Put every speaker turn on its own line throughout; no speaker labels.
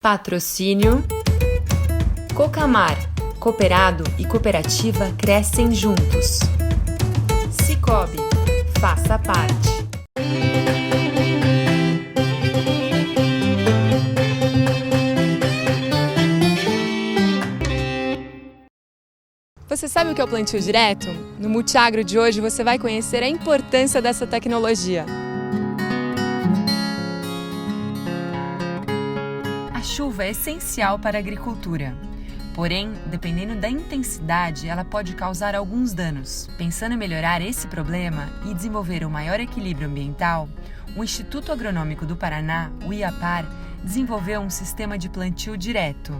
Patrocínio Cocamar, cooperado e cooperativa crescem juntos. Sicoob, faça parte. Você sabe o que é o plantio direto? No Multiagro de hoje você vai conhecer a importância dessa tecnologia. A chuva é essencial para a agricultura. Porém, dependendo da intensidade, ela pode causar alguns danos. Pensando em melhorar esse problema e desenvolver um maior equilíbrio ambiental, o Instituto Agronômico do Paraná, o IAPAR, desenvolveu um sistema de plantio direto.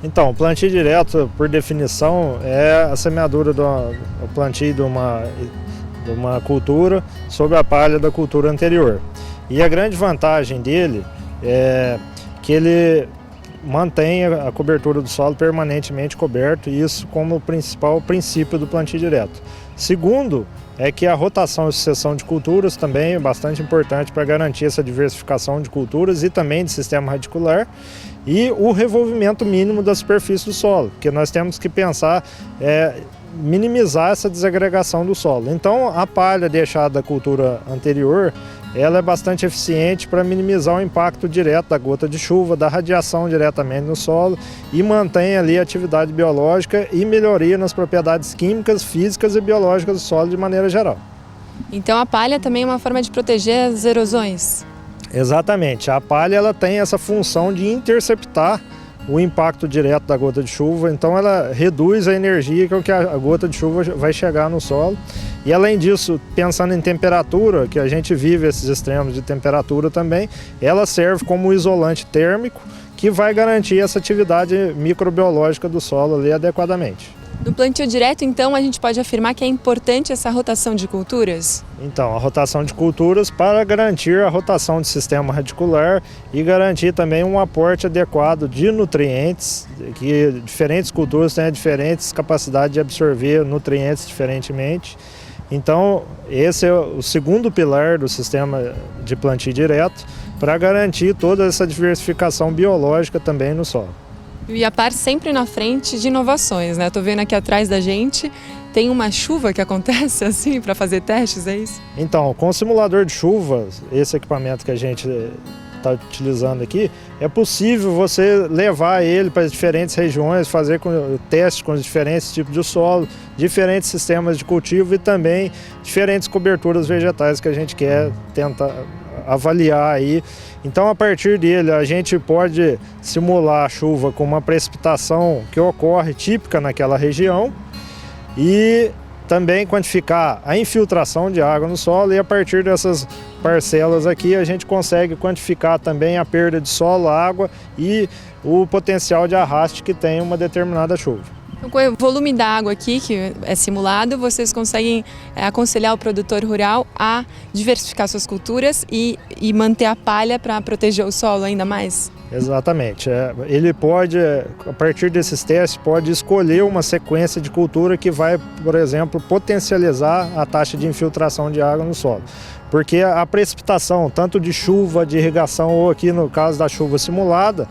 Então, o plantio direto, por definição, é a semeadura o plantio de uma cultura sobre a palha da cultura anterior. E a grande vantagem dele é que ele mantém a cobertura do solo permanentemente coberto, e isso como o principal princípio do plantio direto. Segundo, é que a rotação e sucessão de culturas também é bastante importante para garantir essa diversificação de culturas e também de sistema radicular, e o revolvimento mínimo da superfície do solo, porque nós temos que pensar minimizar essa desagregação do solo. Então, a palha deixada da cultura anterior, ela é bastante eficiente para minimizar o impacto direto da gota de chuva, da radiação diretamente no solo, e mantém ali a atividade biológica e melhoria nas propriedades químicas, físicas e biológicas do solo de maneira geral.
Então a palha também é uma forma de proteger as erosões?
Exatamente. A palha ela tem essa função de interceptar o impacto direto da gota de chuva, então ela reduz a energia com que a gota de chuva vai chegar no solo. E além disso, pensando em temperatura, que a gente vive esses extremos de temperatura também, ela serve como isolante térmico que vai garantir essa atividade microbiológica do solo ali adequadamente.
No plantio direto, então, a gente pode afirmar que é importante essa rotação de culturas?
Então, a rotação de culturas para garantir a rotação do sistema radicular e garantir também um aporte adequado de nutrientes, que diferentes culturas têm diferentes capacidades de absorver nutrientes diferentemente. Então, esse é o segundo pilar do sistema de plantio direto para garantir toda essa diversificação biológica também no solo.
E o IAPAR sempre na frente de inovações, né? Estou vendo aqui atrás da gente, tem uma chuva que acontece assim para fazer testes, é isso?
Então, com o simulador de chuva, esse equipamento que a gente está utilizando aqui, é possível você levar ele para diferentes regiões, fazer testes com diferentes tipos de solo, diferentes sistemas de cultivo e também diferentes coberturas vegetais que a gente quer tentar avaliar aí. Então, a partir dele, a gente pode simular a chuva com uma precipitação que ocorre típica naquela região e também quantificar a infiltração de água no solo, e a partir dessas parcelas aqui a gente consegue quantificar também a perda de solo, água e o potencial de arraste que tem uma determinada chuva.
Com o volume da água aqui, que é simulado, vocês conseguem aconselhar o produtor rural a diversificar suas culturas e manter a palha para proteger o solo ainda mais?
Exatamente. Ele pode, a partir desses testes, pode escolher uma sequência de cultura que vai, por exemplo, potencializar a taxa de infiltração de água no solo. Porque a precipitação, tanto de chuva, de irrigação, ou aqui no caso da chuva simulada,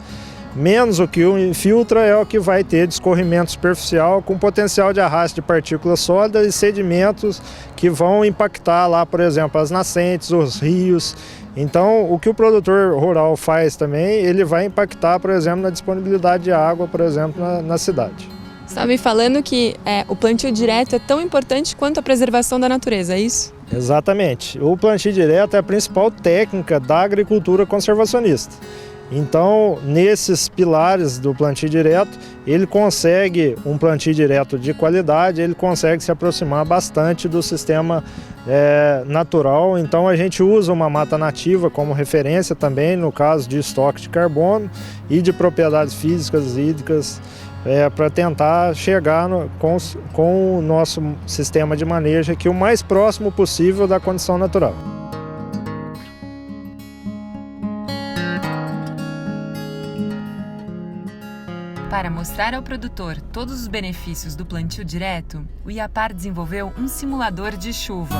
menos o que o infiltra é o que vai ter de escorrimento superficial com potencial de arraste de partículas sólidas e sedimentos que vão impactar lá, por exemplo, as nascentes, os rios. Então, o que o produtor rural faz também, ele vai impactar, por exemplo, na disponibilidade de água, por exemplo, na cidade.
Você estava me falando que o plantio direto é tão importante quanto a preservação da natureza, é isso? Exatamente.
O plantio direto é a principal técnica da agricultura conservacionista. Então, nesses pilares do plantio direto, ele consegue um plantio direto de qualidade, ele consegue se aproximar bastante do sistema natural. Então, a gente usa uma mata nativa como referência também, no caso de estoque de carbono e de propriedades físicas e hídricas, para tentar chegar com o nosso sistema de manejo aqui o mais próximo possível da condição natural.
Para mostrar ao produtor todos os benefícios do plantio direto, o IAPAR desenvolveu um simulador de chuva.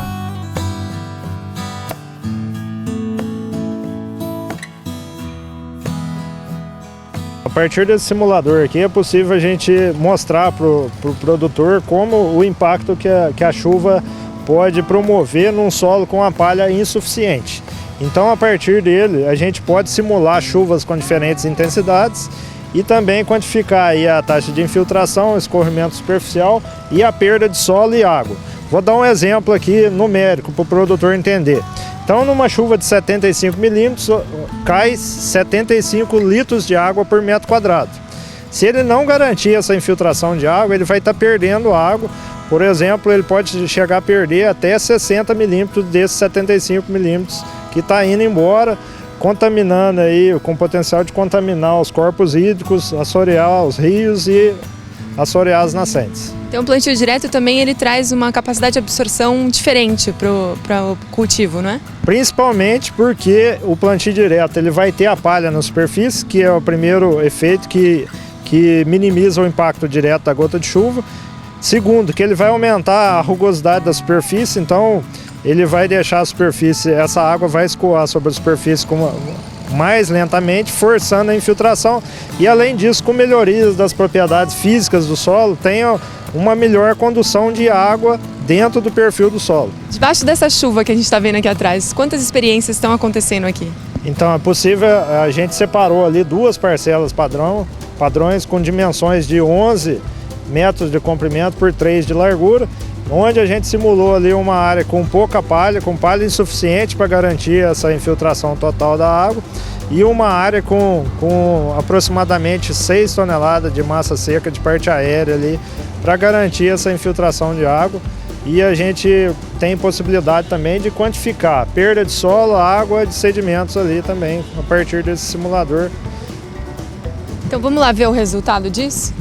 A partir desse simulador aqui é possível a gente mostrar para o produtor como o impacto que a chuva pode promover num solo com a palha insuficiente. Então, a partir dele, a gente pode simular chuvas com diferentes intensidades e também quantificar aí a taxa de infiltração, escorrimento superficial e a perda de solo e água. Vou dar um exemplo aqui numérico para o produtor entender. Então, numa chuva de 75 milímetros, cai 75 litros de água por metro quadrado. Se ele não garantir essa infiltração de água, ele vai estar perdendo água. Por exemplo, ele pode chegar a perder até 60 milímetros desses 75 milímetros que está indo embora, contaminando aí, com potencial de contaminar os corpos hídricos, assorear os rios e assorear as nascentes.
Então o plantio direto também ele traz uma capacidade de absorção diferente para o cultivo, não é?
Principalmente porque o plantio direto ele vai ter a palha na superfície, que é o primeiro efeito que minimiza o impacto direto da gota de chuva. Segundo, que ele vai aumentar a rugosidade da superfície, então ele vai deixar a superfície, essa água vai escoar sobre a superfície mais lentamente, forçando a infiltração. E além disso, com melhorias das propriedades físicas do solo, tem uma melhor condução de água dentro do perfil do solo.
Debaixo dessa chuva que a gente está vendo aqui atrás, quantas experiências estão acontecendo aqui?
Então é possível, a gente separou ali duas parcelas padrões com dimensões de 11 metros de comprimento por 3 de largura, onde a gente simulou ali uma área com pouca palha, com palha insuficiente para garantir essa infiltração total da água, e uma área com aproximadamente 6 toneladas de massa seca de parte aérea ali para garantir essa infiltração de água. E a gente tem possibilidade também de quantificar a perda de solo, água e de sedimentos ali também a partir desse simulador.
Então vamos lá ver o resultado disso?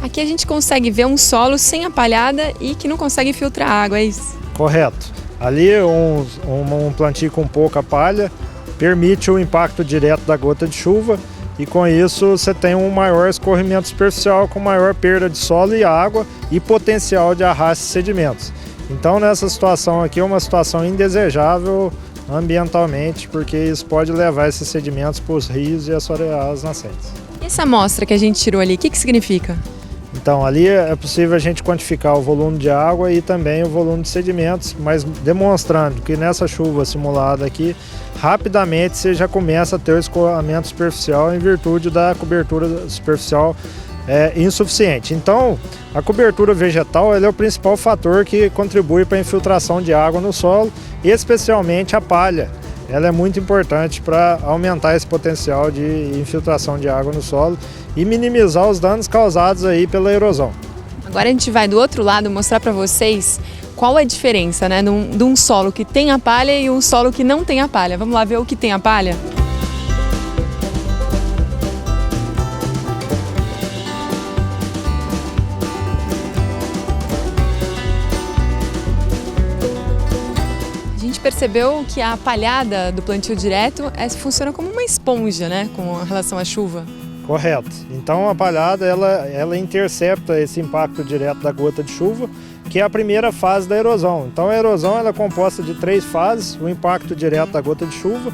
Aqui a gente consegue ver um solo sem a palhada e que não consegue filtrar água, é isso?
Correto. Ali um plantio com pouca palha permite o impacto direto da gota de chuva e com isso você tem um maior escorrimento superficial com maior perda de solo e água e potencial de arraste de sedimentos. Então nessa situação aqui é uma situação indesejável ambientalmente, porque isso pode levar esses sedimentos para os rios e assorear as nascentes.
E essa amostra que a gente tirou ali, o que significa?
Então, ali é possível a gente quantificar o volume de água e também o volume de sedimentos, mas demonstrando que nessa chuva simulada aqui, rapidamente você já começa a ter o escoamento superficial em virtude da cobertura superficial insuficiente. Então, a cobertura vegetal é o principal fator que contribui para a infiltração de água no solo, especialmente a palha. Ela é muito importante para aumentar esse potencial de infiltração de água no solo e minimizar os danos causados aí pela erosão.
Agora a gente vai do outro lado mostrar para vocês qual é a diferença, né, de um solo que tem a palha e um solo que não tem a palha. Vamos lá ver o que tem a palha? A gente percebeu que a palhada do plantio direto funciona como uma esponja, né, com relação à chuva.
Correto. Então a palhada ela intercepta esse impacto direto da gota de chuva, que é a primeira fase da erosão. Então a erosão ela é composta de 3 fases: o impacto direto da gota de chuva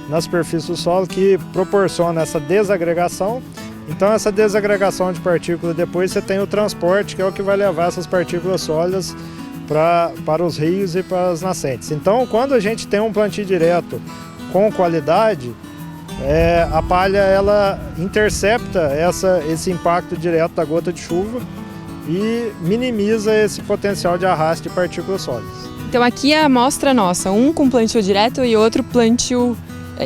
na superfície do solo, que proporciona essa desagregação. Então essa desagregação de partículas, depois você tem o transporte, que é o que vai levar essas partículas sólidas para os rios e para as nascentes. Então quando a gente tem um plantio direto com qualidade, a palha ela intercepta esse impacto direto da gota de chuva e minimiza esse potencial de arraste de partículas sólidas.
Então aqui é a amostra nossa, um com plantio direto e outro plantio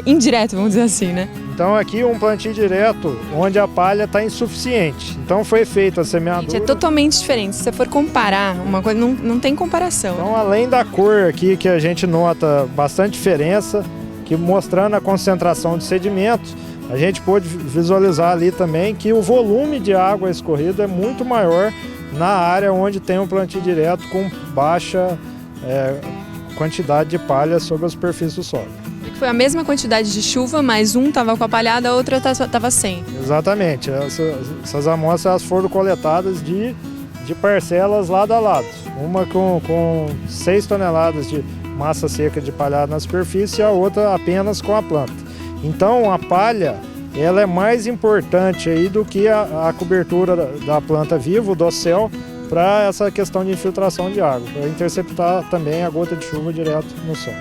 indireto, vamos dizer assim, né?
Então aqui um plantio direto onde a palha está insuficiente. Então foi feita a semeadura.
Gente, é totalmente diferente. Se você for comparar, uma coisa não tem comparação.
Então além da cor aqui que a gente nota bastante diferença, que mostrando a concentração de sedimentos, a gente pôde visualizar ali também que o volume de água escorrida é muito maior na área onde tem um plantio direto com baixa quantidade de palha sobre a superfície do solo.
Foi a mesma quantidade de chuva, mas um estava com a palhada, a outra estava sem.
Exatamente. Essas amostras foram coletadas de de parcelas lado a lado. Uma com 6 toneladas de massa seca de palhada na superfície e a outra apenas com a planta. Então a palha ela é mais importante aí do que a cobertura da planta viva, o dossel, para essa questão de infiltração de água, para interceptar também a gota de chuva direto no solo.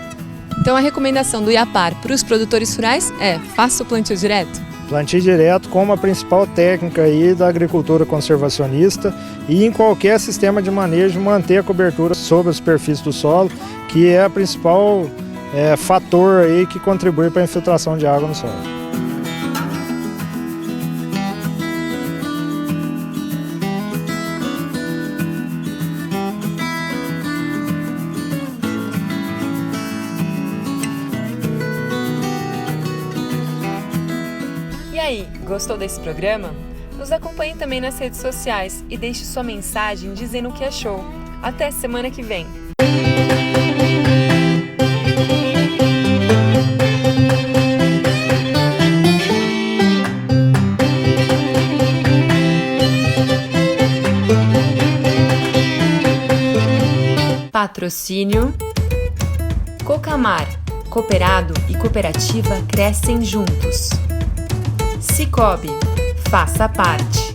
Então a recomendação do IAPAR para os produtores rurais é: faça o plantio direto?
Plantio direto como a principal técnica aí da agricultura conservacionista e em qualquer sistema de manejo manter a cobertura sobre a superfície do solo, que é o principal fator aí que contribui para a infiltração de água no solo.
E aí, gostou desse programa? Nos acompanhe também nas redes sociais e deixe sua mensagem dizendo o que achou. Até semana que vem! Patrocínio Cocamar, cooperado e cooperativa crescem juntos. Cicobi, faça parte.